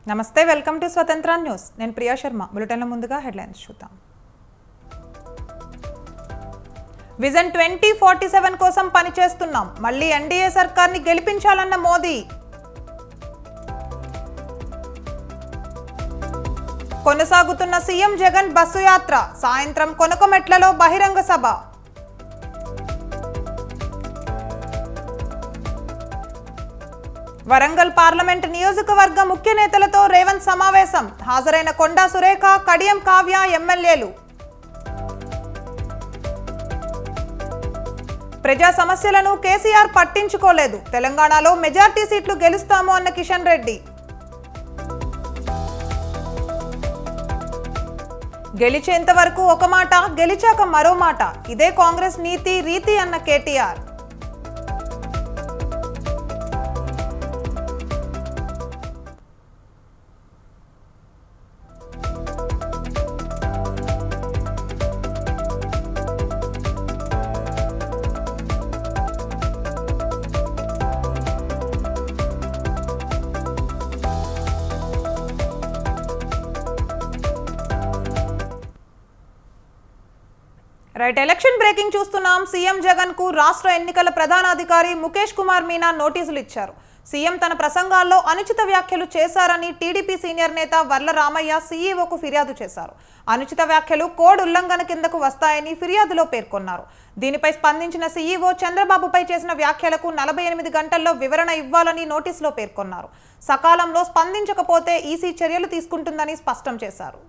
నమస్తే, welcome to స్వతంత్ర news. నేను ప్రియా శర్మ. బులెటిన్ల ముందుగా హెడ్లైన్స్ చూద్దాం. విజన్ 2047 కోసం పనిచేస్తున్నాం. మళ్ళీ ఎన్డీఏ సర్కార్ని గెలిపించాలన్న మోదీ. కొనసాగుతున్న సీఎం జగన్ బస్సు యాత్ర. సాయంత్రం కొనకమెట్లలో బహిరంగ సభ. వరంగల్ పార్లమెంట్ నియోజకవర్గ ముఖ్య నేతలతో రేవంత్ సమావేశం. హాజరైన కొండా సురేఖ, కడియం కావ్య ఎమ్మెల్యేలు. ప్రజా సమస్యలను కేసీఆర్ పట్టించుకోలేదు. తెలంగాణలో మెజార్టీ సీట్లు గెలుస్తాము అన్న కిషన్ రెడ్డి. గెలిచేంత వరకు ఒక మాట, గెలిచాక మరో మాట. ఇదే కాంగ్రెస్ నీతి రీతి అన్న కేటీఆర్. రైట్, ఎలక్షన్ బ్రేకింగ్ చూస్తున్నాం. సీఎం జగన్ కు రాష్ట్ర ఎన్నికల ప్రధానాధికారి ముఖేష్ కుమార్ మీనా నోటీసులు ఇచ్చారు. సీఎం తన ప్రసంగాల్లో అనుచిత వ్యాఖ్యలు చేశారని టీడీపీ సీనియర్ నేత వర్ల రామయ్య సీఈఓకు ఫిర్యాదు చేశారు. అనుచిత వ్యాఖ్యలు కోడ్ ఉల్లంఘన కిందకు వస్తాయని ఫిర్యాదులో పేర్కొన్నారు. దీనిపై స్పందించిన సీఈఓ చంద్రబాబుపై చేసిన వ్యాఖ్యలకు 48 గంటల్లో వివరణ ఇవ్వాలని నోటీసులో పేర్కొన్నారు. సకాలంలో స్పందించకపోతే ఈసీ చర్యలు తీసుకుంటుందని స్పష్టం చేశారు.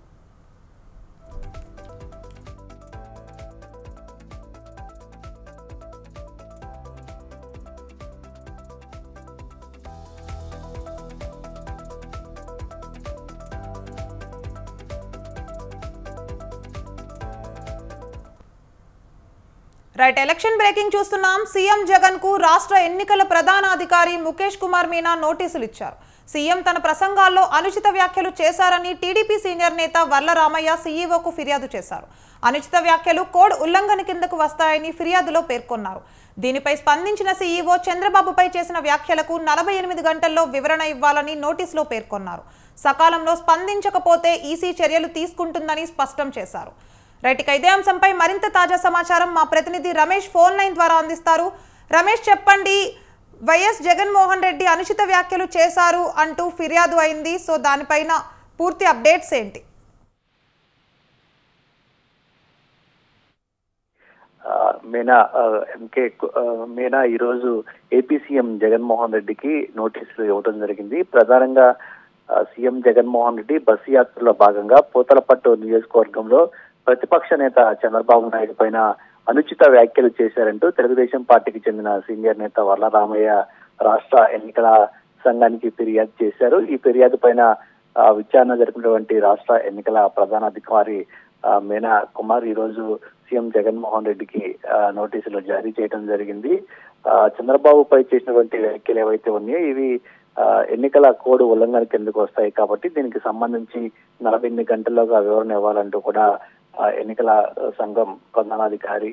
రైట్, ఎలక్షన్ బ్రేకింగ్ చూస్తున్నాం. సీఎం జగన్ కు రాష్ట్ర ఎన్నికల ప్రధానాధికారి ముఖేష్ కుమార్ మీనా నోటీసులు ఇచ్చారు. సీఎం తన ప్రసంగాల్లో అనుచిత వ్యాఖ్యలు చేశారని టీడీపీ సీనియర్ నేత వర్ల రామయ్య సీఈఓకు ఫిర్యాదు చేశారు. అనుచిత వ్యాఖ్యలు కోడ్ ఉల్లంఘన కిందకు వస్తాయని ఫిర్యాదులో పేర్కొన్నారు. దీనిపై స్పందించిన సీఈఓ చంద్రబాబుపై చేసిన వ్యాఖ్యలకు 48 గంటల్లో వివరణ ఇవ్వాలని నోటీసులో పేర్కొన్నారు. సకాలంలో స్పందించకపోతే ఈసీ చర్యలు తీసుకుంటుందని స్పష్టం చేశారు. రైట్, ఇక ఇదే అంశంపై మరింత తాజా సమాచారం మా ప్రతినిధి రమేష్ ఫోన్ లైన్ ద్వారా అందిస్తారు. రమేష్, చెప్పండి, వైఎస్ జగన్మోహన్ రెడ్డి అనుచిత వ్యాఖ్యలు చేశారు అంటూ ఫిర్యాదు అయింది. సో దానిపైన పూర్తి అప్డేట్స్ ఏంటి? మీనా ఈరోజు ఏపీ సీఎం జగన్మోహన్ రెడ్డికి నోటీసులు ఇవ్వడం జరిగింది. ప్రధానంగా సీఎం జగన్మోహన్ రెడ్డి బస్సు యాత్రలో భాగంగా పూతలపట్టు నియోజకవర్గంలో ప్రతిపక్ష నేత చంద్రబాబు నాయుడు పైన అనుచిత వ్యాఖ్యలు చేశారంటూ తెలుగుదేశం పార్టీకి చెందిన సీనియర్ నేత వర్ల రామయ్య రాష్ట్ర ఎన్నికల సంఘానికి ఫిర్యాదు చేశారు. ఈ ఫిర్యాదు పైన విచారణ జరిపినటువంటి రాష్ట్ర ఎన్నికల ప్రధానాధికారి మీనా కుమార్ ఈ రోజు సీఎం జగన్మోహన్ రెడ్డికి నోటీసులు జారీ చేయడం జరిగింది. చంద్రబాబుపై చేసినటువంటి వ్యాఖ్యలు ఏవైతే ఉన్నాయో ఇవి ఎన్నికల కోడ్ ఉల్లంఘన కిందకు వస్తాయి కాబట్టి దీనికి సంబంధించి 48 గంటల్లోగా వివరణ ఇవ్వాలంటూ కూడా ఎన్నికల సంఘం ప్రధానాధికారి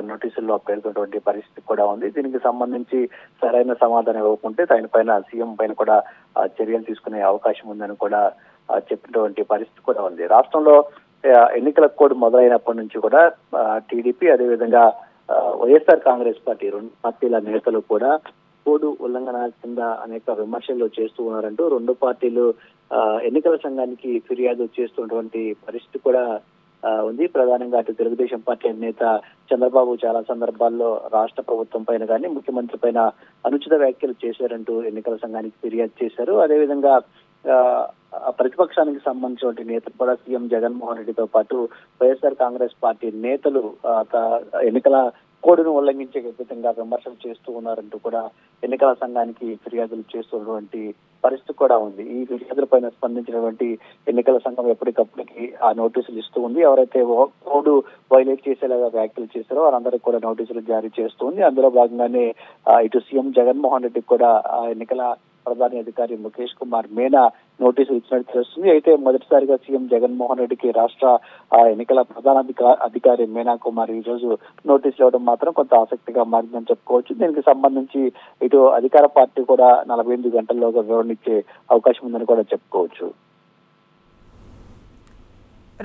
నోటీసుల్లో పేర్కొన్నటువంటి పరిస్థితి కూడా ఉంది. దీనికి సంబంధించి సరైన సమాధానం ఇవ్వకుంటే దానిపైన సీఎం పైన కూడా చర్యలు తీసుకునే అవకాశం ఉందని కూడా చెప్పినటువంటి పరిస్థితి కూడా ఉంది. రాష్ట్రంలో ఎన్నికల కోడ్ మొదలైనప్పటి నుంచి కూడా టీడీపీ అదేవిధంగా వైఎస్ఆర్ కాంగ్రెస్ పార్టీ రెండు పార్టీల నేతలు కూడా కోడ్ ఉల్లంఘన కింద అనేక విమర్శలు చేస్తూ ఉన్నారంటూ రెండు పార్టీలు ఎన్నికల సంఘానికి ఫిర్యాదు చేస్తున్నటువంటి పరిస్థితి కూడా ఉంది. ప్రధానంగా అటు తెలుగుదేశం పార్టీ అధినేత చంద్రబాబు చాలా సందర్భాల్లో రాష్ట్ర ప్రభుత్వం పైన కానీ ముఖ్యమంత్రి పైన అనుచిత వ్యాఖ్యలు చేశారంటూ ఎన్నికల సంఘానికి ఫిర్యాదు చేశారు. అదేవిధంగా ప్రతిపక్షానికి సంబంధించిన నేతలు కూడా సీఎం జగన్మోహన్ రెడ్డితో పాటు వైఎస్ఆర్ కాంగ్రెస్ పార్టీ నేతలు ఎన్నికల కోడ్ను ఉల్లంఘించే విధంగా విమర్శలు చేస్తూ ఉన్నారంటూ కూడా ఎన్నికల సంఘానికి ఫిర్యాదులు చేస్తున్నటువంటి పరిస్థితి కూడా ఉంది. ఈ ఫిర్యాదులపైన స్పందించినటువంటి ఎన్నికల సంఘం ఎప్పటికప్పటికి ఆ నోటీసులు ఇస్తూ ఉంది. ఎవరైతే కోడ్ వైలేట్ చేసేలాగా వ్యాఖ్యలు చేశారో వారందరికీ కూడా నోటీసులు జారీ చేస్తుంది. అందులో భాగంగానే ఇటు సీఎం జగన్మోహన్ రెడ్డికి కూడా ఎన్నికల ప్రధాన అధికారి ముఖేష్ కుమార్ మీనా నోటీసులు ఇచ్చినట్టు తెలుస్తుంది. అయితే మొదటిసారిగా సీఎం జగన్మోహన్ రెడ్డికి రాష్ట్ర ఎన్నికల ప్రధాన అధికారి మీనా కుమార్ ఈ రోజు నోటీసులు ఇవ్వడం మాత్రం కొంత ఆసక్తిగా మారిందని చెప్పుకోవచ్చు. దీనికి సంబంధించి ఇటు అధికార పార్టీ కూడా 48 గంటల్లోగా వివరణ ఇచ్చే అవకాశం ఉందని కూడా చెప్పుకోవచ్చు.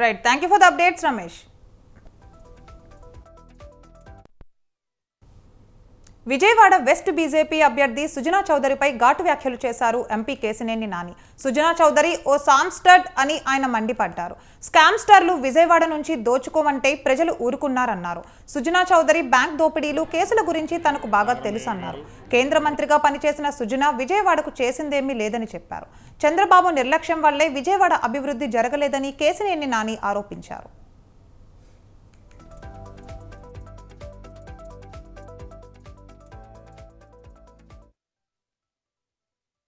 Right, thank you for the updates Ramesh. Vijayawada west BJP అభ్యర్థి సుజనా చౌదరిపై ఘాటు వ్యాఖ్యలు చేశారు ఎంపీ కేశినేని నాని. సుజనా చౌదరి ఓ సామ్స్టర్డ్ అని ఆయన మండిపడ్డారు. స్కామ్స్టర్లు విజయవాడ నుంచి దోచుకోమంటే ప్రజలు ఊరుకున్నారన్నారు. సుజనా చౌదరి బ్యాంక్ దోపిడీలు కేసుల గురించి తనకు బాగా తెలుసన్నారు. కేంద్ర మంత్రిగా పనిచేసిన సుజనా విజయవాడకు చేసిందేమీ లేదని చెప్పారు. చంద్రబాబు నిర్లక్ష్యం వల్లే విజయవాడ అభివృద్ధి జరగలేదని కేశినేని నాని ఆరోపించారు.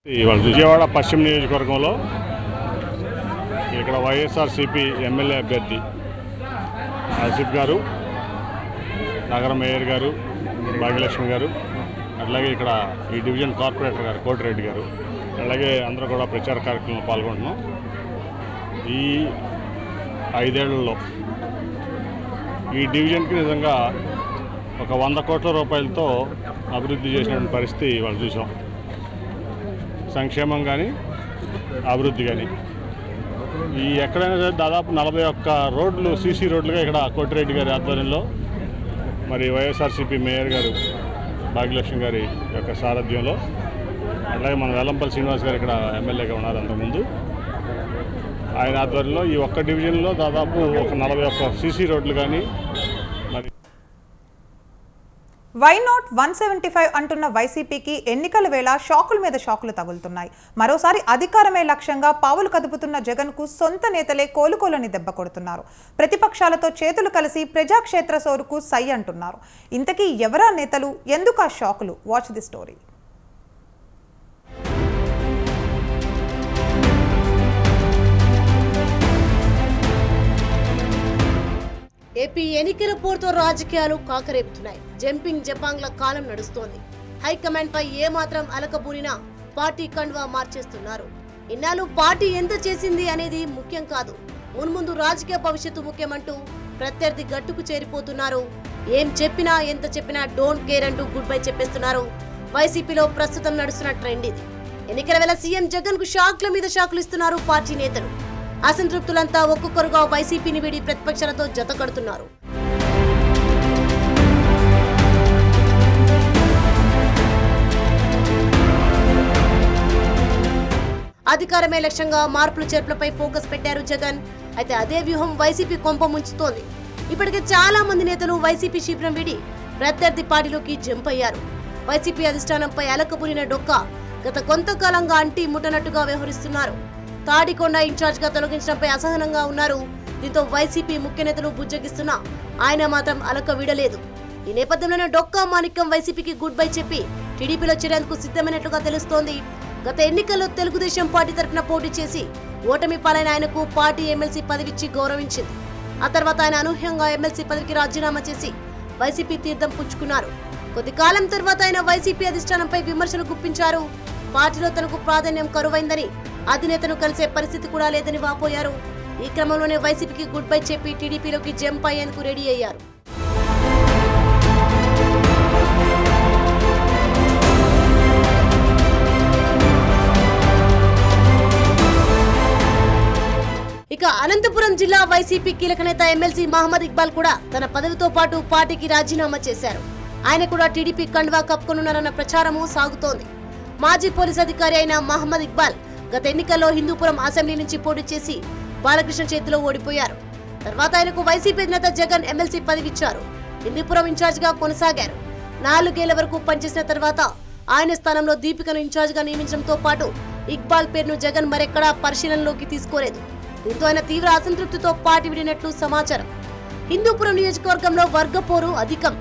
ఇవాళ విజయవాడ పశ్చిమ నియోజకవర్గంలో ఇక్కడ వైఎస్ఆర్సీపీ ఎమ్మెల్యే అభ్యర్థి ఆసిఫ్ గారు, నగర మేయర్ గారు భాగ్యలక్ష్మి గారు, అట్లాగే ఇక్కడ ఈ డివిజన్ కార్పొరేటర్ గారు కోటిరెడ్డి గారు, అలాగే అందరూ కూడా ప్రచార కార్యక్రమంలో పాల్గొంటున్నాం. ఈ 5 ఏళ్లలో ఈ డివిజన్కి నిజంగా ఒక 100 కోట్ల రూపాయలతో అభివృద్ధి చేసినటువంటి పరిస్థితి వాళ్ళు చూసాం. సంక్షేమం కానీ అభివృద్ధి కానీ ఈ ఎక్కడైనా సరే దాదాపు 41 రోడ్లు సీసీ రోడ్లుగా ఇక్కడ కోటిరెడ్డి గారి ఆధ్వర్యంలో మరి వైఎస్ఆర్సీపీ మేయర్ గారు భాగ్యలక్ష్మి గారి యొక్క సారథ్యంలో, అలాగే మన వెల్లంపల్లి శ్రీనివాస్ గారు ఇక్కడ ఎమ్మెల్యేగా ఉన్నారు అంతకుముందు, ఆయన ఆధ్వర్యంలో ఈ ఒక్క డివిజన్లో దాదాపు ఒక 41 సీసీ రోడ్లు కానీ మరి వై నాట్ 175 అంటున్న వైసీపీకి ఎన్నికల వేళ షాకుల మీద షాకులు తగులుతున్నాయి. మరోసారి అధికారమే లక్ష్యంగా పావులు కదుపుతున్న జగన్కు సొంత నేతలే కోలుకోలని దెబ్బ కొడుతున్నారు. ప్రతిపక్షాలతో చేతులు కలిసి ప్రజాక్షేత్ర సోరుకు సై అంటున్నారు. ఇంతకీ ఎవరా నేతలు, ఎందుకు ఆ షాకులు? Watch the story. ఏపీ ఎన్నికల పోరుతో రాజకీయాలు కాకరేపుతున్నాయి. జంపింగ్ జపాంగ్ల కాలం నడుస్తోంది. హైకమాండ్ పై ఏమాత్రం అలకబూనినా పార్టీ కండువా మార్చేస్తున్నారు. ఇన్నాళ్ళు పార్టీ ఎంత చేసింది అనేది ముఖ్యం కాదు, మున్ముందు రాజకీయ భవిష్యత్తు ముఖ్యమంటూ ప్రత్యర్థి గట్టుకు చేరిపోతున్నారు. ఏం చెప్పినా ఎంత చెప్పినా డోంట్ కేర్ అంటూ గుడ్ బై చెప్పేస్తున్నారు. వైసీపీలో ప్రస్తుతం నడుస్తున్న ట్రెండ్ ఇది. ఎన్నికల వేళ సీఎం జగన్ కు షాక్ల మీద షాకులు ఇస్తున్నారు పార్టీ నేతలు. అసంతృప్తులంతా ఒక్కొక్కరుగా వైసీపీని వీడి ప్రతిపక్షాలతో జత కడుతున్నారు. అధికారమే లక్ష్యంగా మార్పులు చేర్పులపై ఫోకస్ పెట్టారు జగన్. అయితే అదే వ్యూహం వైసీపీ కొంప ముంచుతోంది. ఇప్పటికే చాలా మంది నేతలు వైసీపీ శిబిరం వీడి ప్రత్యర్థి పార్టీలోకి జంప్ అయ్యారు. వైసీపీ అధిష్టానంపై అలకబునిన డొక్క గత కొంతకాలంగా అంటి ముట్టనట్టుగా వ్యవహరిస్తున్నారు. తాడికొండ ఇన్ఛార్జ్ గా తొలగించడంపై అసహనంగా ఉన్నారు. దీంతో వైసీపీ ముఖ్య నేతలు బుజ్జగిస్తున్నా ఆయన మాత్రం అలక వీడలేదు. ఈ నేపథ్యంలోనే డొక్కా మాణిక్యం వైసీపీకి గుడ్ బై చెప్పి టీడీపీలో చేరేందుకు సిద్ధమైనట్లుగా తెలుస్తోంది. గత ఎన్నికల్లో తెలుగుదేశం పార్టీ తరఫున పోటీ చేసి ఓటమి పాలైన ఆయనకు పార్టీ ఎమ్మెల్సీ పదవిచ్చి గౌరవించింది. ఆ తర్వాత ఆయన అనూహ్యంగా ఎమ్మెల్సీ పదవికి రాజీనామా చేసి వైసీపీ తీర్థం పుచ్చుకున్నారు. కొద్ది కాలం తర్వాత ఆయన వైసీపీ అధిష్టానంపై విమర్శలు గుప్పించారు. పార్టీలో తనకు ప్రాధాన్యం కరువైందని, అధినేతను కలిసే పరిస్థితి కూడా లేదని వాపోయారు. ఈ క్రమంలోనే వైసీపీకి గుడ్ బై చెప్పి టీడీపీలోకి జంప్ అయ్యేందుకు రెడీ అయ్యారు. ఇక అనంతపురం జిల్లా వైసీపీ కీలక నేత ఎమ్మెల్సీ మహమ్మద్ ఇక్బాల్ కూడా తన పదవితో పాటు పార్టీకి రాజీనామా చేశారు. ఆయన కూడా టీడీపీ కండువా కప్పుకొనున్నారన్న ప్రచారము సాగుతోంది. మాజీ పోలీస్ అధికారి అయిన మహమ్మద్ ఇక్బాల్ గత ఎన్నికల్లో హిందూపురం అసెంబ్లీ నుంచి పోటీ చేసి బాలకృష్ణ చేతిలో ఓడిపోయారు. తర్వాత ఆయనకు వైసీపీ నేత జగన్ ఎమ్మెల్సీ పదవిచ్చారు. హిందూపురం ఇన్ఛార్జ్ గా కొనసాగారు. 4 ఏళ్ల వరకు పనిచేసిన తర్వాత ఆయన స్థానంలో దీపికను ఇన్ఛార్జ్ గా నియమించడంతో పాటు ఇక్బాల్ పేరును జగన్ మరెక్కడా పరిశీలనలోకి తీసుకోలేదు. దీంతో ఆయన తీవ్ర అసంతృప్తితో పార్టీ విడినట్లు సమాచారం. హిందూపురం నియోజకవర్గంలో వర్గపోరు అధికం.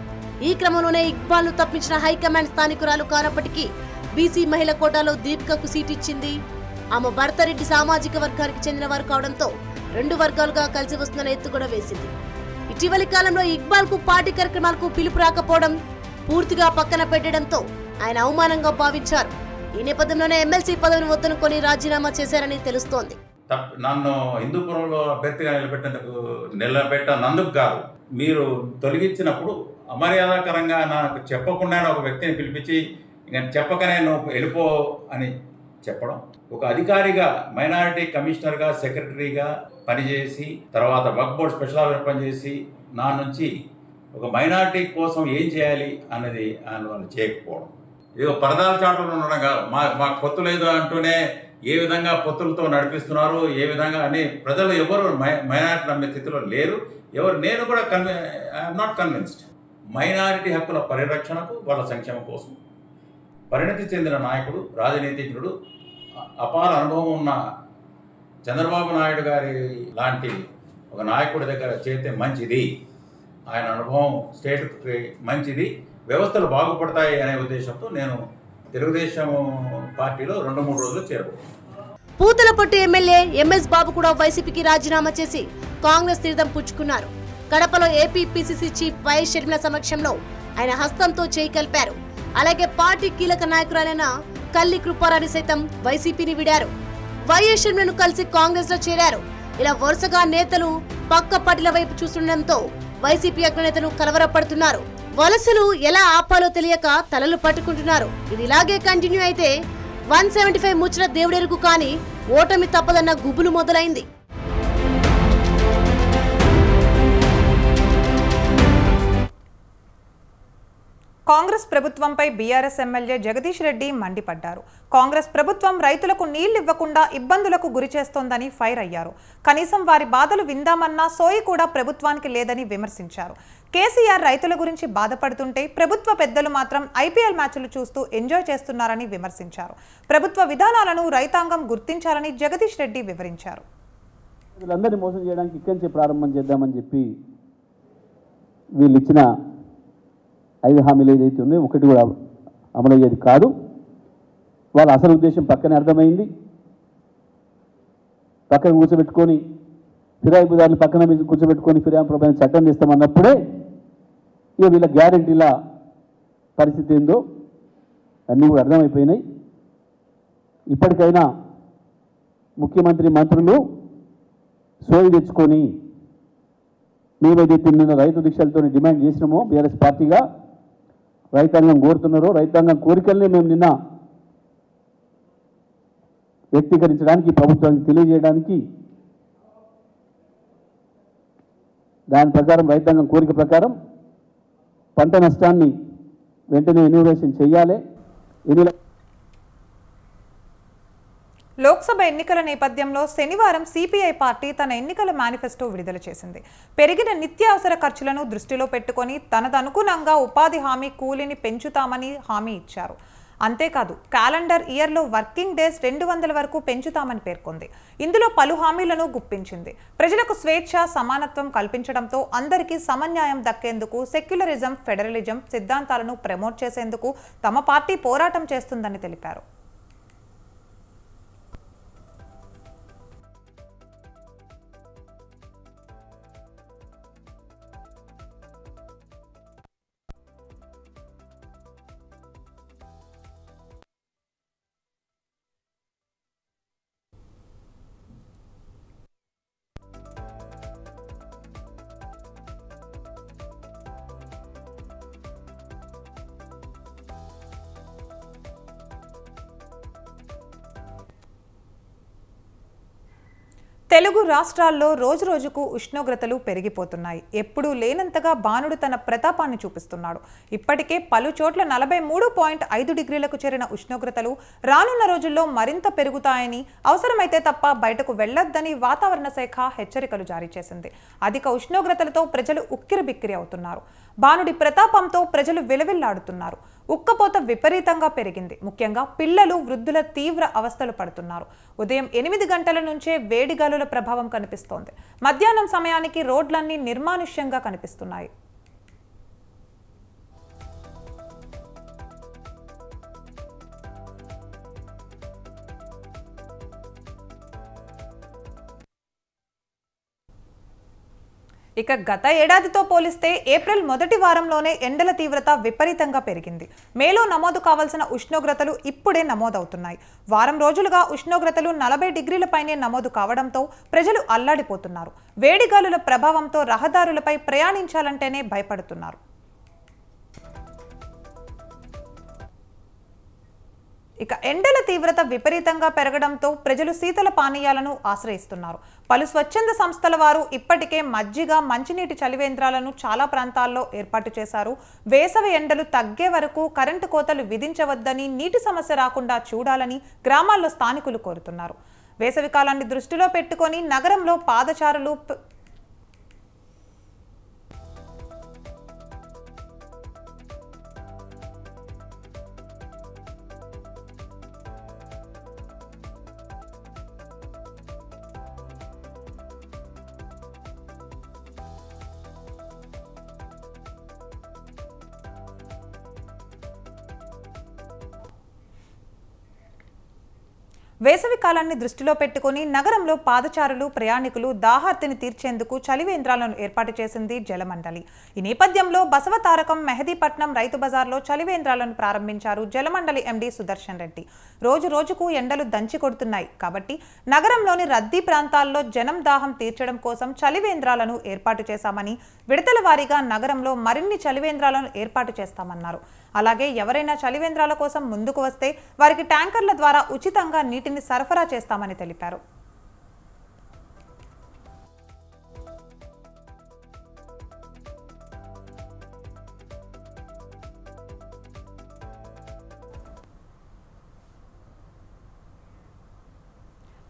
ఈ క్రమంలోనే ఇక్బాల్ ను తప్పించిన హైకమాండ్ స్థానికురాలు కానప్పటికీ బీసీ మహిళ కోటాలో దీపికకు సీట్ ఇచ్చింది. ఆమె భర్త రెడ్డి సామాజిక వర్గానికి చెందిన వారు కావడంతో 2 వర్గాలుగా కలిసి వస్తుందన్న ఎత్తు కూడా వేసింది. ఇటీవలి కాలంలో ఇక్బాల్ కు పార్టీ కార్యక్రమాలకు పిలుపు రాకపోవడం, పూర్తిగా పక్కన పెట్టడంతో ఆయన అవమానంగా భావించారు. ఈ నేపథ్యంలోనే ఎమ్మెల్సీ పదవిని వద్దనుకొని రాజీనామా చేశారని తెలుస్తోంది. నన్ను హిందూపురంలో అభ్యర్థిగా నిలబెట్టనందుకు కాదు, మీరు తొలగించినప్పుడు అమర్యాదకరంగా నాకు చెప్పకుండానే ఒక వ్యక్తిని పిలిపించి ఇంకా చెప్పకనే నువ్వు వెళ్ళిపో అని చెప్పడం, ఒక అధికారిగా మైనారిటీ కమిషనర్గా సెక్రటరీగా పనిచేసి తర్వాత వక్ఫ్ బోర్డ్ స్పెషల్ ఆఫీసర్ పనిచేసి నా నుంచి ఒక మైనారిటీ కోసం ఏం చేయాలి అన్నది వాళ్ళు చేయకపోవడం, ఏదో పరదాల చాటులు ఉండడం కాదు, మాకు పొత్తు లేదు అంటూనే ఏ విధంగా పొత్తులతో నడిపిస్తున్నారు, ఏ విధంగా అని ప్రజలు ఎవరు మైనారిటీ నమ్మే స్థితిలో లేరు. నేను కూడా ఐఎమ్ నాట్ కన్విన్స్డ్. మైనారిటీ హక్కుల పరిరక్షణకు వాళ్ళ సంక్షేమం కోసం పరిణతి చెందిన నాయకుడు, రాజనీతిజ్ఞుడు, అపార అనుభవం ఉన్న చంద్రబాబు నాయుడు గారి లాంటి ఒక నాయకుడి దగ్గర చేస్తే మంచిది, ఆయన అనుభవం స్టేట్కి మంచిది, వ్యవస్థలు బాగుపడతాయి అనే ఉద్దేశంతో నేను తెలుగుదేశం పార్టీలో 2-3 రోజులు చేరబోతున్నాను. పూతలపట్టు ఎమ్మెల్యే ఎంఎస్ బాబు కూడా వైసీపీకి రాజీనామా చేసి కాంగ్రెస్ తీర్థం పుచ్చుకున్నారు. కడపలో AP PCC chief YS Sharmila సమక్షంలో ఆయన హస్తంతో చేయి కలిపారు. అలాగే పార్టీ కీలక నాయకురాలైన కల్లి కృపారాణి సైతం వైసీపీని విడారు. వైఎస్ షర్మిలను కలిసి కాంగ్రెస్ లో చేరారు. ఇలా వరుసగా నేతలు పక్క పార్టీల వైపు చూస్తుండటంతో వైసీపీ అగ్రనేతలు కలవరపడుతున్నారు. వలసలు ఎలా ఆపాలో తెలియక తలలు పట్టుకుంటున్నారు. ఇది ఇలాగే కంటిన్యూ అయితే 175 ముచ్చట దేవుడెరుగు కానీ ఓటమి తప్పదన్న గుబులు మొదలైంది. కాంగ్రెస్ ప్రభుత్వంపై బీఆర్ఎస్ ఎమ్మెల్యే జగదీష్ రెడ్డి మండిపడ్డారు. కాంగ్రెస్ ప్రభుత్వం రైతులకు నీళ్లు ఇవ్వకుండా ఇబ్బందులకు గురి చేస్తోందని ఫైర్ అయ్యారు. కనీసం వారి బాధలు విందామన్నా సోయి కూడా ప్రభుత్వానికి లేదని విమర్శించారు. కేసీఆర్ రైతుల గురించి బాధపడుతుంటే ప్రభుత్వ పెద్దలు మాత్రం ఐపీఎల్ మ్యాచ్లు చూస్తూ ఎంజాయ్ చేస్తున్నారని విమర్శించారు. ప్రభుత్వ విధానాలను రైతాంగం గుర్తించాలని జగదీష్ రెడ్డి వివరించారు. వీళ్ళందరినీ మోసం చేయడానికి ఇక్కడి నుంచి ప్రారంభం చేద్దామని చెప్పి వీళ్ళు ఇచ్చిన 5 హామీలు ఏదైతే ఉన్నాయో ఒకటి కూడా అమలయ్యేది కాదు. వాళ్ళ అసలు ఉద్దేశం పక్కనే అర్థమైంది. పక్కన కూర్చోబెట్టుకొని ఫిరాయింపుదారులు పక్కన కూర్చోబెట్టుకొని ఫిరాయింపు పైన చట్టం చేస్తామన్నప్పుడే ఇక వీళ్ళ గ్యారెంటీల పరిస్థితి ఏందో అన్నీ కూడా అర్థమైపోయినాయి. ఇప్పటికైనా ముఖ్యమంత్రి మంత్రులు సోయి తెచ్చుకొని మేమైతే నిన్న రైతు దీక్షలతో డిమాండ్ చేసినామో బీఆర్ఎస్ పార్టీగా రైతాంగం కోరుతున్నారో రైతాంగం కోరికల్ని మేము నిన్న వ్యక్తీకరించడానికి ప్రభుత్వానికి తెలియజేయడానికి దాని ప్రకారం రైతాంగం కోరిక ప్రకారం పంట నష్టాన్ని వెంటనే ఎన్యూమరేషన్ చేయాలి. లోక్సభ ఎన్నికల నేపథ్యంలో శనివారం సిపిఐ పార్టీ తన ఎన్నికల మేనిఫెస్టో విడుదల చేసింది. పెరిగిన నిత్యావసర ఖర్చులను దృష్టిలో పెట్టుకొని తనదనుగుణంగా ఉపాధి హామీ కూలీని పెంచుతామని హామీ ఇచ్చారు. అంతేకాదు క్యాలెండర్ ఇయర్లో వర్కింగ్ డేస్ 200 వరకు పెంచుతామని పేర్కొంది. ఇందులో పలు హామీలను గుప్పించింది. ప్రజలకు స్వేచ్ఛ, సమానత్వం కల్పించడంతో అందరికీ సమన్యాయం దక్కేందుకు సెక్యులరిజం, ఫెడరలిజం సిద్ధాంతాలను ప్రమోట్ చేసేందుకు తమ పార్టీ పోరాటం చేస్తుందని తెలిపారు. తెలుగు రాష్ట్రాల్లో రోజురోజుకు ఉష్ణోగ్రతలు పెరిగిపోతున్నాయి. ఎప్పుడూ లేనంతగా బాణుడు తన ప్రతాపాన్ని చూపిస్తున్నాడు. ఇప్పటికే పలు చోట్ల 43.5 డిగ్రీలకు చేరిన ఉష్ణోగ్రతలు రానున్న రోజుల్లో మరింత పెరుగుతాయని, అవసరమైతే తప్ప బయటకు వెళ్లొద్దని వాతావరణ శాఖ హెచ్చరికలు జారీ చేసింది. అధిక ఉష్ణోగ్రతలతో ప్రజలు ఉక్కిరిబిక్కిరి అవుతున్నారు. బాణుడి ప్రతాపంతో ప్రజలు విలవిల్లాడుతున్నారు. ఉక్కపోత విపరీతంగా పెరిగింది. ముఖ్యంగా పిల్లలు, వృద్ధుల తీవ్ర అవస్థలు పడుతున్నారు. ఉదయం 8 గంటల నుంచే వేడిగాలుల ప్రభావం కనిపిస్తోంది. మధ్యాహ్నం సమయానికి రోడ్లన్నీ నిర్మానుష్యంగా కనిపిస్తున్నాయి. ఇక గత ఏడాదితో పోలిస్తే ఏప్రిల్ మొదటి వారంలోనే ఎండల తీవ్రత విపరీతంగా పెరిగింది. మేలో నమోదు కావాల్సిన ఉష్ణోగ్రతలు ఇప్పుడే నమోదవుతున్నాయి. వారం రోజులుగా ఉష్ణోగ్రతలు 40 డిగ్రీల పైనే నమోదు కావడంతో ప్రజలు అల్లాడిపోతున్నారు. వేడిగాలుల ప్రభావంతో రహదారులపై ప్రయాణించాలంటేనే భయపడుతున్నారు. ఇక ఎండల తీవ్రత విపరీతంగా పెరగడంతో ప్రజలు శీతల పానీయాలను ఆశ్రయిస్తున్నారు. పలు స్వచ్ఛంద సంస్థల వారు ఇప్పటికే మజ్జిగ, మంచినీటి చలివేంద్రాలను చాలా ప్రాంతాల్లో ఏర్పాటు చేశారు. వేసవి ఎండలు తగ్గే వరకు కరెంటు కోతలు విధించవద్దని, నీటి సమస్య రాకుండా చూడాలని గ్రామాల్లో స్థానికులు కోరుతున్నారు. వేసవి కాలాన్ని దృష్టిలో పెట్టుకొని నగరంలో పాదచారులు వేసవి కాలాన్ని దృష్టిలో పెట్టుకుని నగరంలో పాదచారులు, ప్రయాణికులు దాహార్తిని తీర్చేందుకు చలివేంద్రాలను ఏర్పాటు చేసింది జలమండలి. ఈ నేపథ్యంలో బసవతారకం, మెహదీపట్నం రైతు బజార్లో చలివేంద్రాలను ప్రారంభించారు జలమండలి ఎండీ సుదర్శన్ రెడ్డి. రోజు రోజుకు ఎండలు దంచి కొడుతున్నాయి కాబట్టి నగరంలోని రద్దీ ప్రాంతాల్లో జనం దాహం తీర్చడం కోసం చలివేంద్రాలను ఏర్పాటు చేశామని, విడతల వారీగా నగరంలో మరిన్ని చలివేంద్రాలను ఏర్పాటు చేస్తామన్నారు. అలాగే ఎవరైనా చలివేంద్రాల కోసం ముందుకు వస్తే వారికి ట్యాంకర్ల ద్వారా ఉచితంగా నీటిని సరఫరా చేస్తామని తెలిపారు.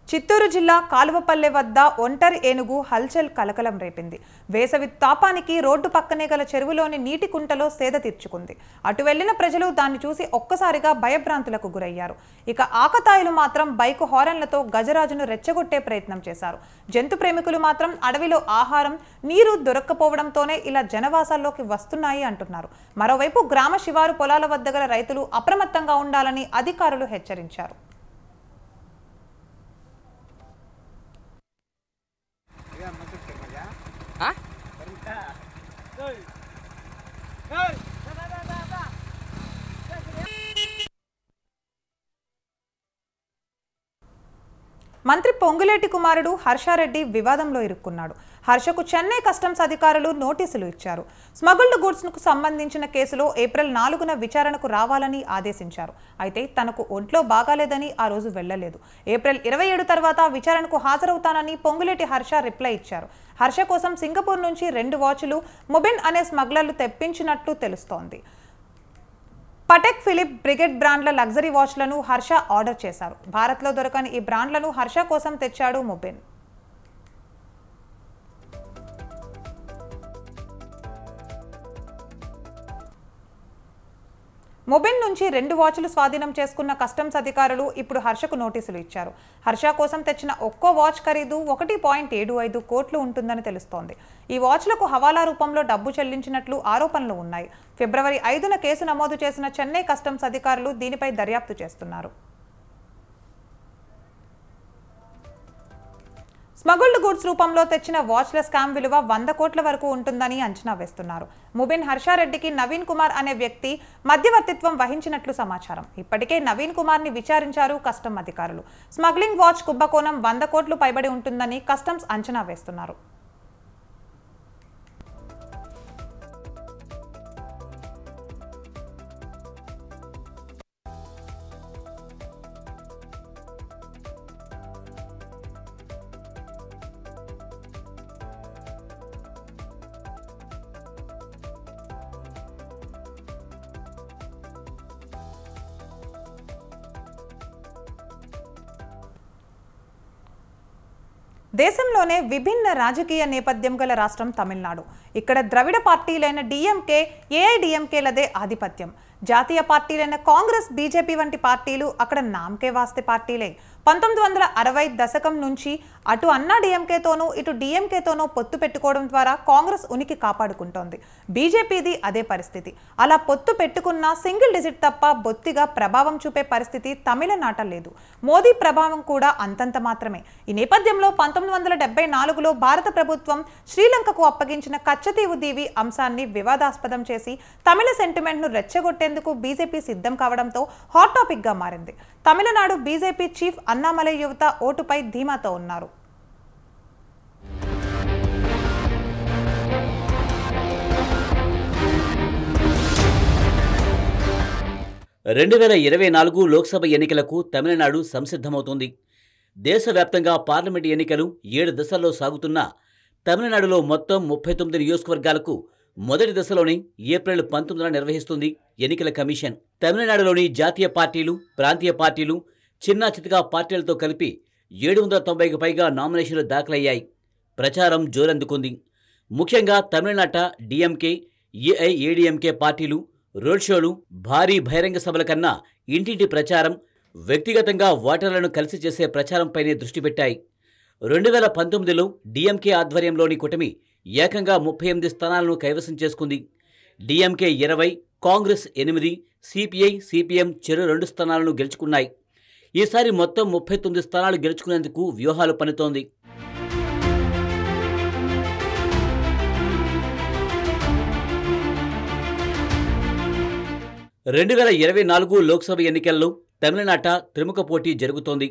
చిత్తూరు జిల్లా కాలువపల్లె వద్ద ఒంటరి ఏనుగు హల్చల్ కలకలం రేపింది. వేసవి తాపానికి రోడ్డు పక్కనే గల చెరువులోని నీటి కుంటలో సేద తీర్చుకుంది. అటు వెళ్లిన ప్రజలు దాన్ని చూసి ఒక్కసారిగా భయభ్రాంతులకు గురయ్యారు. ఇక ఆకతాయిలు మాత్రం బైకు హారన్లతో గజరాజును రెచ్చగొట్టే ప్రయత్నం చేశారు. జంతు ప్రేమికులు మాత్రం అడవిలో ఆహారం, నీరు దొరక్కపోవడంతోనే ఇలా జనవాసాల్లోకి వస్తున్నాయి అంటున్నారు. మరోవైపు గ్రామ శివారు పొలాల వద్ద గల రైతులు అప్రమత్తంగా ఉండాలని అధికారులు హెచ్చరించారు. మంత్రి పొంగులేటి కుమారుడు హర్షారెడ్డి వివాదంలో ఇరుక్కున్నాడు. హర్షకు చెన్నై కస్టమ్స్ అధికారులు నోటీసులు ఇచ్చారు. స్మగుల్డ్ గూడ్స్కు సంబంధించిన కేసులో ఏప్రిల్ 4న విచారణకు రావాలని ఆదేశించారు. అయితే తనకు ఒంట్లో బాగాలేదని ఆ రోజు వెళ్లలేదు. ఏప్రిల్ 27 తర్వాత విచారణకు హాజరవుతానని పొంగులేటి హర్ష రిప్లై ఇచ్చారు. హర్ష కోసం సింగపూర్ నుంచి 2 వాచ్లు మొబెన్ అనే స్మగ్లర్లు తెప్పించినట్లు తెలుస్తోంది. పటెక్ ఫిలిప్ బ్రిగేడ్ బ్రాండ్ల లగ్జరీ వాచ్లను హర్ష ఆర్డర్ చేశారు. భారత్లో దొరకని ఈ బ్రాండ్లను హర్ష కోసం తెచ్చాడు మొబెన్. మొబెన్ నుంచి 2 వాచ్లు స్వాధీనం చేసుకున్న కస్టమ్స్ అధికారులు ఇప్పుడు హర్షకు నోటీసులు ఇచ్చారు. హర్ష కోసం తెచ్చిన ఒక్కో వాచ్ ఖరీదు 1.75 కోట్లు ఉంటుందని తెలుస్తోంది. ఈ వాచ్లకు హవాలా రూపంలో డబ్బు చెల్లించినట్లు ఆరోపణలు ఉన్నాయి. ఫిబ్రవరి 5న కేసు నమోదు చేసిన చెన్నై కస్టమ్స్ అధికారులు దీనిపై దర్యాప్తు చేస్తున్నారు. స్మగుల్డ్ గూడ్స్ రూపంలో తెచ్చిన వాచ్ల స్కామ్ విలువ 100 కోట్ల వరకు ఉంటుందని అంచనా వేస్తున్నారు. మొబెన్ హర్షారెడ్డికి నవీన్ కుమార్ అనే వ్యక్తి మధ్యవర్తిత్వం వహించినట్లు సమాచారం. ఇప్పటికే నవీన్ కుమార్ ని విచారించారు కస్టమ్ అధికారులు. స్మగ్లింగ్ వాచ్ కుంభకోణం 100 కోట్లు పైబడి ఉంటుందని కస్టమ్స్ అంచనా వేస్తున్నారు. దేశంలోనే విభిన్న రాజకీయ నేపథ్యం గల రాష్ట్రం తమిళనాడు. ఇక్కడ ద్రవిడ పార్టీలైన డిఎంకే, ఏఐడిఎంకేలదే ఆధిపత్యం. జాతీయ పార్టీలైన కాంగ్రెస్, బీజేపీ వంటి పార్టీలు అక్కడ నామకే వాస్తే పార్టీలే. 1960 దశకం నుంచి అటు అన్నా డిఎంకేతోనూ ఇటు డిఎంకేతోనూ పొత్తు పెట్టుకోవడం ద్వారా కాంగ్రెస్ ఉనికి కాపాడుకుంటోంది. బీజేపీది అదే పరిస్థితి. అలా పొత్తు పెట్టుకున్న సింగిల్ డిజిట్ తప్ప బొత్తిగా ప్రభావం చూపే పరిస్థితి తమిళనాట లేదు. మోదీ ప్రభావం కూడా అంతంత మాత్రమే. ఈ నేపథ్యంలో 1974లో భారత ప్రభుత్వం శ్రీలంకకు అప్పగించిన కచ్చతీవు దీవి అంశాన్ని వివాదాస్పదం చేసి తమిళ సెంటిమెంట్ను రెచ్చగొట్టేందుకు బీజేపీ సిద్ధం కావడంతో హాట్ టాపిక్ గా మారింది. తమిళనాడు బీజేపీ చీఫ్ అన్నామలై యువత ఓటుపై ధీమాతో ఉన్నారు. 2024 లోక్సభ ఎన్నికలకు తమిళనాడు సంసిద్ధమవుతోంది. దేశవ్యాప్తంగా పార్లమెంటు ఎన్నికలు 7 దశల్లో సాగుతున్న తమిళనాడులో మొత్తం 39 నియోజకవర్గాలకు మొదటి దశలోని ఏప్రిల్ 19న నిర్వహిస్తుంది ఎన్నికల కమిషన్. తమిళనాడులోని జాతీయ పార్టీలు, ప్రాంతీయ పార్టీలు, చిన్న చితకా పార్టీలతో కలిపి 790కి పైగా నామినేషన్లు దాఖలయ్యాయి. ప్రచారం జోరందుకుంది. ముఖ్యంగా తమిళనాట డిఎంకే, ఏఐఏడీఎంకే పార్టీలు రోడ్ షోలు, భారీ బహిరంగ సభల కన్నా ఇంటింటి ప్రచారం, వ్యక్తిగతంగా ఓటర్లను కలిసి చేసే ప్రచారంపైనే దృష్టి పెట్టాయి. 2019లో డిఎంకే ఆధ్వర్యంలోని కూటమి ఏకంగా 38 స్థానాలను కైవసం చేసుకుంది. డిఎంకే 20, కాంగ్రెస్ 8, సిపిఐ, సిపిఎం చెరో 2 స్థానాలను గెలుచుకున్నాయి. ఈసారి మొత్తం 39 స్థానాలు గెలుచుకునేందుకు వ్యూహాలు పన్నుతోంది. లోక్సభ ఎన్నికల్లో తమిళనాట త్రిముఖ పోటీ జరుగుతోంది.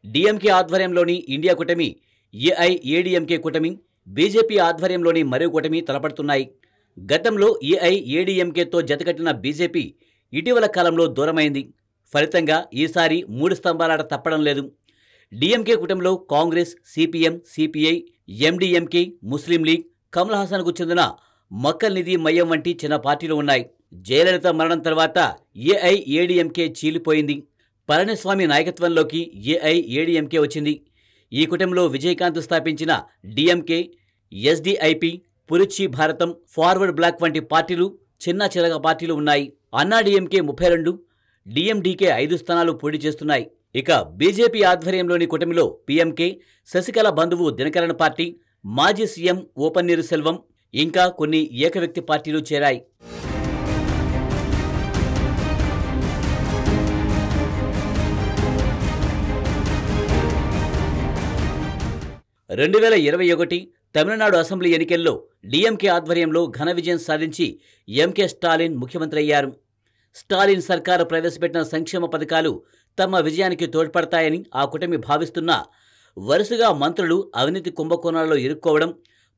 డిఎంకే ఆధ్వర్యంలోని ఇండియా కూటమి, ఏఐఏడీఎంకే కూటమి, బీజేపీ ఆధ్వర్యంలోని మరో కూటమి తలపడుతున్నాయి. గతంలో ఏఐఏడీఎంకేతో జతకట్టిన బీజేపీ ఇటీవల కాలంలో దూరమైంది. ఫలితంగా ఈసారి 3 స్తంభాలాట తప్పడం లేదు. డిఎంకే కూటమిలో కాంగ్రెస్, సిపిఎం, సిపిఐ, ఎండిఎంకే, ముస్లిం లీగ్, కమల్ హాసన్కు చెందిన మక్కల్ నిధి మయ్యం వంటి చిన్న పార్టీలు ఉన్నాయి. జయలలిత మరణం తర్వాత ఏఐఏడీఎంకే చీలిపోయింది. పళనిస్వామి నాయకత్వంలోకి ఏఐఏడీఎంకే వచ్చింది. ఈ కూటమిలో విజయకాంత్ స్థాపించిన డిఎంకే, ఎస్డిఐపి, పురుచి భారతం, ఫార్వర్డ్ బ్లాక్ వంటి పార్టీలు, చిన్న చిరగ పార్టీలు ఉన్నాయి. అన్నా డిఎంకే 32, డిఎండికే 5 స్థానాలు పోటీ చేస్తున్నాయి. ఇక బీజేపీ ఆధ్వర్యంలోని కూటమిలో పిఎంకే, శశికళ బంధువు దినకరన్ పార్టీ, మాజీ సీఎం ఓ పన్నీరు సెల్వం, ఇంకా కొన్ని ఏకవ్యక్తి పార్టీలు చేరాయి. 2021 తమిళనాడు అసెంబ్లీ ఎన్నికల్లో డిఎంకే ఆధ్వర్యంలో ఘన విజయం సాధించి ఎంకే స్టాలిన్ ముఖ్యమంత్రి అయ్యారు. స్టాలిన్ సర్కారు ప్రవేశపెట్టిన సంక్షేమ పథకాలు తమ విజయానికి తోడ్పడతాయని ఆ కూటమి భావిస్తున్నా వరుసగా మంత్రులు అవినీతి కుంభకోణాల్లో ఇరుక్కోవడం,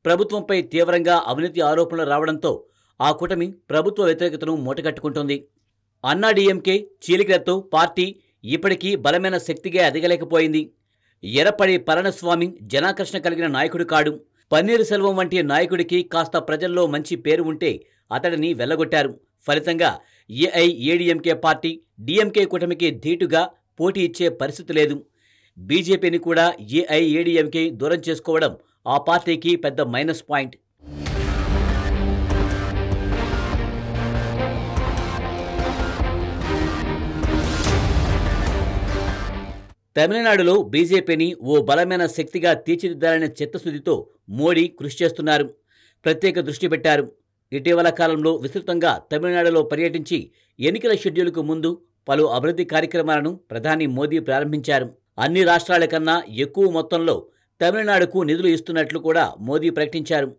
ప్రభుత్వంపై తీవ్రంగా అవినీతి ఆరోపణలు రావడంతో ఆ కూటమి ప్రభుత్వ వ్యతిరేకతను మూటగట్టుకుంటోంది. అన్నా డిఎంకే చీలికలతో పార్టీ ఇప్పటికీ బలమైన శక్తిగా ఎదగలేకపోయింది. ఎర్రపడి పళనిస్వామి జనాకర్షణ కలిగిన నాయకుడు కాడు. పన్నీరు సెల్వం వంటి నాయకుడికి కాస్త ప్రజల్లో మంచి పేరు ఉంటే అతడిని వెళ్లగొట్టారు. ఫలితంగా ఏఐఏడీఎంకే పార్టీ డిఎంకే కూటమికి ధీటుగా పోటీ ఇచ్చే పరిస్థితి లేదు. బీజేపీని కూడా ఏఐఏడీఎంకే దూరం చేసుకోవడం ఆ పార్టీకి పెద్ద మైనస్ పాయింట్. తమిళనాడులో బీజేపీని ఓ బలమైన శక్తిగా తీర్చిదిద్దాలనే చిత్తశుద్ధితో మోడీ కృషి చేస్తున్నారు. ప్రత్యేక దృష్టి పెట్టారు. ఇటీవల కాలంలో విస్తృతంగా తమిళనాడులో పర్యటించి ఎన్నికల షెడ్యూల్కు ముందు పలు అభివృద్ధి కార్యక్రమాలను ప్రధాని మోదీ ప్రారంభించారు. అన్ని రాష్ట్రాల కన్నా ఎక్కువ మొత్తంలో తమిళనాడుకు నిధులు ఇస్తున్నట్లు కూడా మోదీ ప్రకటించారు.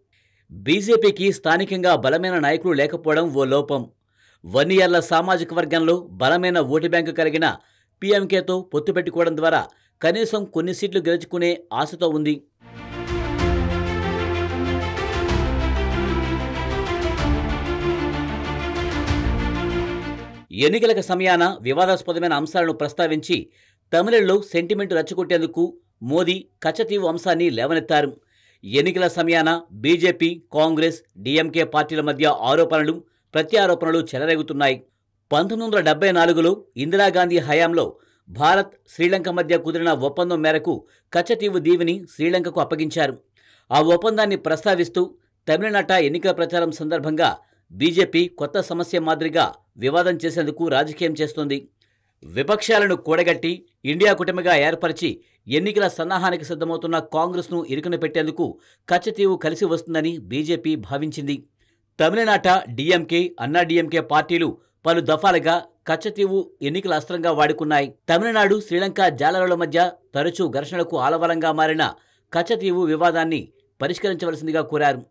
బీజేపీకి స్థానికంగా బలమైన నాయకులు లేకపోవడం ఓ లోపం. వన్నియర్ల సామాజిక వర్గంలో బలమైన ఓటు బ్యాంకు కలిగిన పీఎంకేతో పొత్తు పెట్టుకోవడం ద్వారా కనీసం కొన్ని సీట్లు గెలుచుకునే ఆశతో ఉంది. ఎన్నికల సమయాన వివాదాస్పదమైన అంశాలను ప్రస్తావించి తమిళంలో సెంటిమెంట్ రెచ్చగొట్టేందుకు మోదీ కచ్చతీవు అంశాన్ని లేవనెత్తారు. ఎన్నికల సమయాన బీజేపీ, కాంగ్రెస్, డిఎంకే పార్టీల మధ్య ఆరోపణలు, ప్రత్యారోపణలు చెలరేగుతున్నాయి. 1974లో ఇందిరాగాంధీ హయాంలో భారత్, శ్రీలంక మధ్య కుదిరిన ఒప్పందం మేరకు కచ్చతీవు దీవిని శ్రీలంకకు అప్పగించారు. ఆ ఒప్పందాన్ని ప్రస్తావిస్తూ తమిళనాట ఎన్నికల ప్రచారం సందర్భంగా బీజేపీ కొత్త సమస్య మాదిరిగా వివాదం చేసేందుకు రాజకీయం చేస్తోంది. విపక్షాలను కూడగట్టి ఇండియా కూటమిగా ఏర్పరిచి ఎన్నికల సన్నాహానికి సిద్ధమవుతున్న కాంగ్రెస్ను ఇరుకున పెట్టేందుకు కచ్చతీవు కలిసి వస్తుందని బీజేపీ భావించింది. తమిళనాట డీఎంకే, అన్నా డీఎంకే పార్టీలు పలు దఫాలుగా కచ్చతీవు ఎన్నికల అస్త్రంగా వాడుకున్నాయి. తమిళనాడు, శ్రీలంక జాలరుల మధ్య తరచూ ఘర్షణలకు ఆలవలంగా మారిన కచ్చతీవు వివాదాన్ని పరిష్కరించవలసిందిగా కోరారు.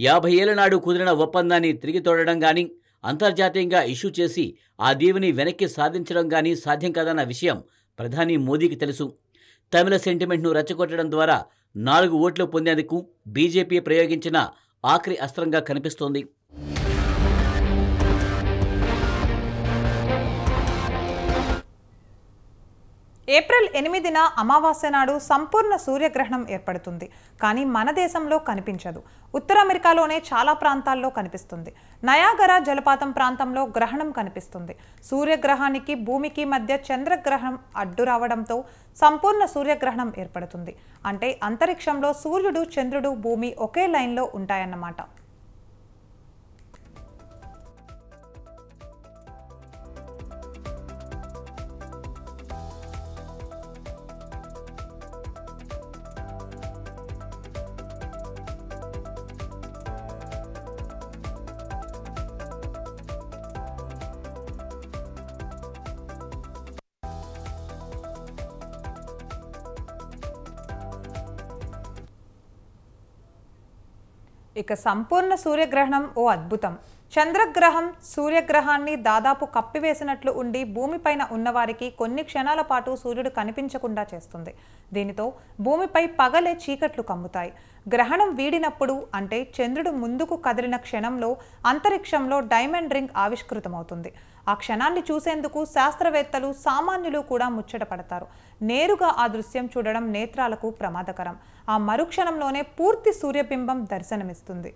50 ఏళ్ల నాడు కుదిరిన ఒప్పందాన్ని తిరిగి తోడడం గానీ, అంతర్జాతీయంగా ఇష్యూ చేసి ఆ దీవిని వెనక్కి సాధించడం గానీ సాధ్యం కాదన్న విషయం ప్రధాని మోదీకి తెలుసు. తమిళ సెంటిమెంట్ను రెచ్చగొట్టడం ద్వారా 4 ఓట్లు పొందేందుకు బీజేపీ ప్రయోగించిన ఆఖరి అస్త్రంగా కనిపిస్తోంది. ఏప్రిల్ 8న అమావాస్య నాడు సంపూర్ణ సూర్యగ్రహణం ఏర్పడుతుంది. కానీ మన దేశంలో కనిపించదు. ఉత్తర అమెరికాలోనే చాలా ప్రాంతాల్లో కనిపిస్తుంది. నయాగరా జలపాతం ప్రాంతంలో గ్రహణం కనిపిస్తుంది. సూర్యగ్రహానికి భూమికి మధ్య చంద్రగ్రహణం అడ్డు రావడంతో సంపూర్ణ సూర్యగ్రహణం ఏర్పడుతుంది. అంటే అంతరిక్షంలో సూర్యుడు, చంద్రుడు, భూమి ఒకే లైన్లో ఉంటాయన్నమాట. ఇక సంపూర్ణ సూర్యగ్రహణం ఓ అద్భుతం. చంద్రగ్రహం సూర్యగ్రహాన్ని దాదాపు కప్పివేసినట్లు ఉండి భూమిపైన ఉన్నవారికి కొన్ని క్షణాల పాటు సూర్యుడు కనిపించకుండా చేస్తుంది. దీనితో భూమిపై పగలే చీకట్లు కమ్ముతాయి. గ్రహణం వీడినప్పుడు, అంటే చంద్రుడు ముందుకు కదిలిన క్షణంలో అంతరిక్షంలో డైమండ్ రింగ్ ఆవిష్కృతమవుతుంది. ఆ క్షణాన్ని చూసేందుకు శాస్త్రవేత్తలు, సామాన్యులు కూడా ముచ్చట పడతారు. నేరుగా ఆ దృశ్యం చూడడం నేత్రాలకు ప్రమాదకరం. ఆ మరుక్షణంలోనే పూర్తి సూర్యబింబం దర్శనమిస్తుంది.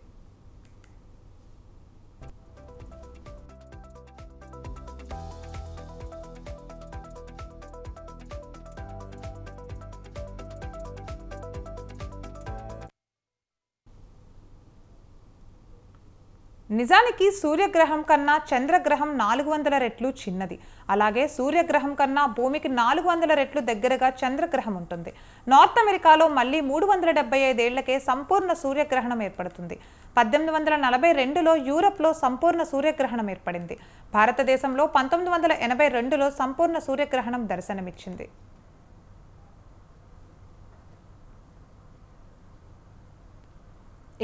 నిజానికి సూర్యగ్రహం కన్నా చంద్రగ్రహం 400 రెట్లు చిన్నది. అలాగే సూర్యగ్రహం కన్నా భూమికి 400 రెట్లు దగ్గరగా చంద్రగ్రహం ఉంటుంది. నార్త్ అమెరికాలో మళ్ళీ 375 ఏళ్లకే సంపూర్ణ సూర్యగ్రహణం ఏర్పడుతుంది. 1842లో యూరప్లో సంపూర్ణ సూర్యగ్రహణం ఏర్పడింది. భారతదేశంలో 1982లో సంపూర్ణ సూర్యగ్రహణం దర్శనమిచ్చింది.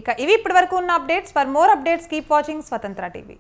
ఇక ఇవి ఇప్పటివరకు ఉన్న updates. For more updates keep watching స్వతంత్ర టీవీ.